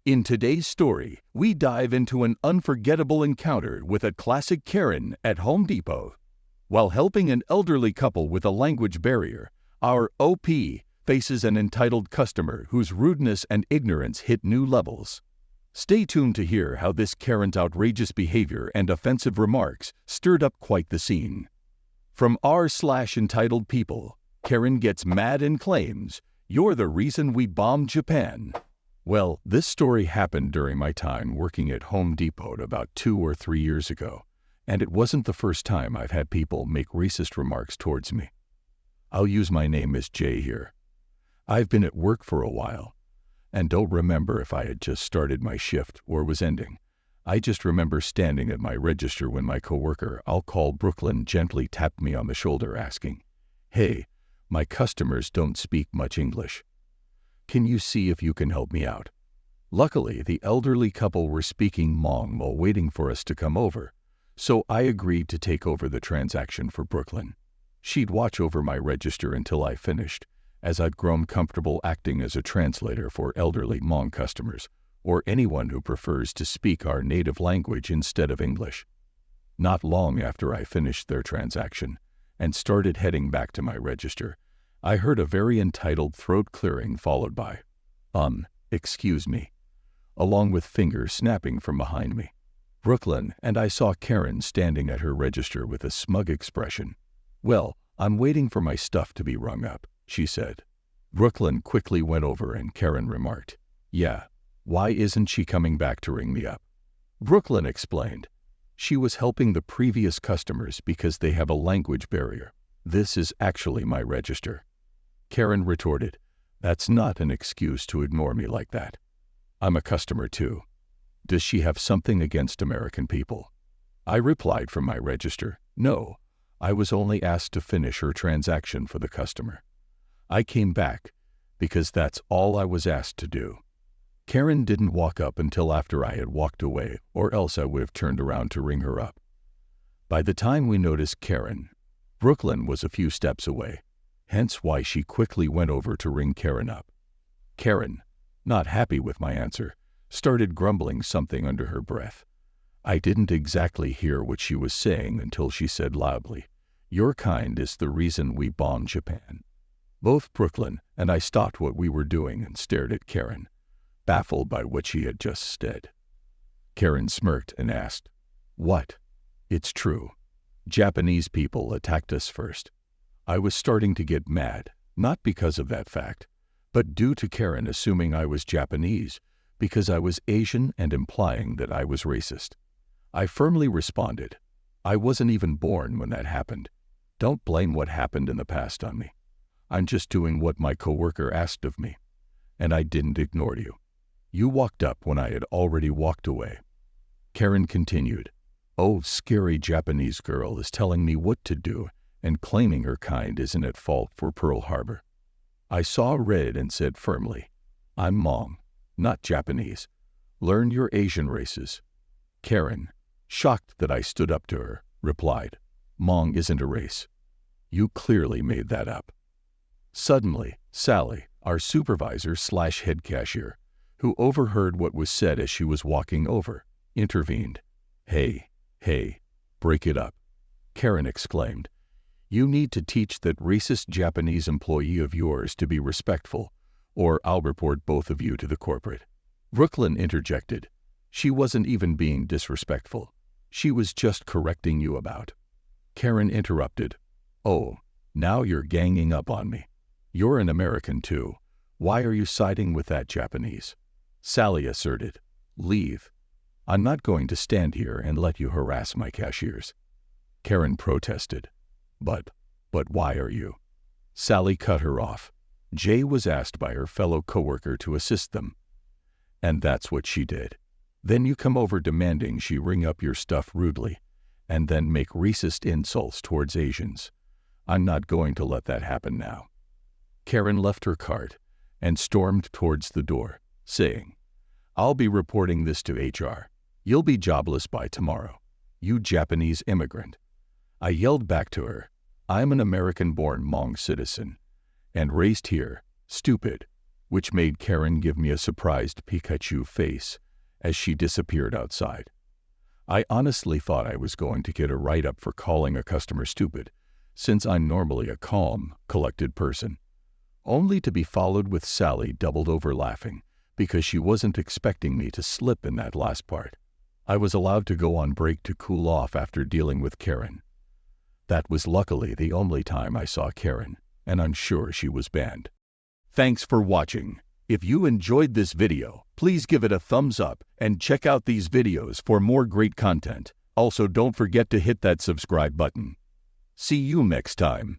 In today's story, we dive into an unforgettable encounter with a classic Karen at Home Depot. While helping an elderly couple with a language barrier, our OP faces an entitled customer whose rudeness and ignorance hit new levels. Stay tuned to hear how this Karen's outrageous behavior and offensive remarks stirred up quite the scene. From r/entitled people, Karen gets mad and claims, "You're the reason we bombed Japan." Well, this story happened during my time working at Home Depot about 2 or 3 years ago, and it wasn't the first time I've had people make racist remarks towards me. I'll use my name as Jay here. I've been at work for a while, and don't remember if I had just started my shift or was ending. I just remember standing at my register when my coworker, I'll call Brooklyn, gently tapped me on the shoulder asking, "Hey, my customers don't speak much English. Can you see if you can help me out?" Luckily, the elderly couple were speaking Hmong while waiting for us to come over, so I agreed to take over the transaction for Brooklyn. She'd watch over my register until I finished, as I'd grown comfortable acting as a translator for elderly Hmong customers, or anyone who prefers to speak our native language instead of English. Not long after I finished their transaction and started heading back to my register, I heard a very entitled throat clearing followed by, excuse me, along with fingers snapping from behind me. Brooklyn and I saw Karen standing at her register with a smug expression. "Well, I'm waiting for my stuff to be rung up," she said. Brooklyn quickly went over and Karen remarked, "Yeah, why isn't she coming back to ring me up?" Brooklyn explained, "She was helping the previous customers because they have a language barrier. This is actually my register." Karen retorted, "That's not an excuse to ignore me like that. I'm a customer too. Does she have something against American people?" I replied from my register, "No, I was only asked to finish her transaction for the customer. I came back because that's all I was asked to do." Karen didn't walk up until after I had walked away, or else I would have turned around to ring her up. By the time we noticed Karen, Brooklyn was a few steps away, hence why she quickly went over to ring Karen up. Karen, not happy with my answer, started grumbling something under her breath. I didn't exactly hear what she was saying until she said loudly, "Your kind is the reason we bombed Japan." Both Brooklyn and I stopped what we were doing and stared at Karen, baffled by what she had just said. Karen smirked and asked, "What?" "It's true. Japanese people attacked us first." I was starting to get mad, not because of that fact, but due to Karen assuming I was Japanese because I was Asian and implying that I was racist. I firmly responded, "I wasn't even born when that happened. Don't blame what happened in the past on me. I'm just doing what my coworker asked of me. And I didn't ignore you. You walked up when I had already walked away." Karen continued, "Oh, scary Japanese girl is telling me what to do and claiming her kind isn't at fault for Pearl Harbor." I saw red and said firmly, "I'm Hmong, not Japanese. Learn your Asian races." Karen, shocked that I stood up to her, replied, "Hmong isn't a race. You clearly made that up." Suddenly, Sally, our supervisor/head cashier, who overheard what was said as she was walking over, intervened. Hey, break it up," Karen exclaimed. "You need to teach that racist Japanese employee of yours to be respectful, or I'll report both of you to the corporate." Brooklyn interjected, "She wasn't even being disrespectful. She was just correcting you about." Karen interrupted, "Oh, now you're ganging up on me. You're an American too. Why are you siding with that Japanese?" Sally asserted, "Leave. I'm not going to stand here and let you harass my cashiers." Karen protested, But why are you?" Sally cut her off. Jay was asked by her fellow coworker to assist them. And that's what she did. Then you come over demanding she ring up your stuff rudely, and then make racist insults towards Asians. I'm not going to let that happen now. Karen left her cart and stormed towards the door, saying, "I'll be reporting this to HR. You'll be jobless by tomorrow, you Japanese immigrant." I yelled back to her, "I'm an American-born Hmong citizen, and raised here, stupid. which made Karen give me a surprised Pikachu face as she disappeared outside. I honestly thought I was going to get a write-up for calling a customer stupid, since I'm normally a calm, collected person, only to be followed with Sally doubled over laughing because she wasn't expecting me to slip in that last part. I was allowed to go on break to cool off after dealing with Karen. That was luckily the only time I saw Karen, and I'm sure she was banned. Thanks for watching. If you enjoyed this video, please give it a thumbs up and check out these videos for more great content. Also, don't forget to hit that subscribe button. See you next time.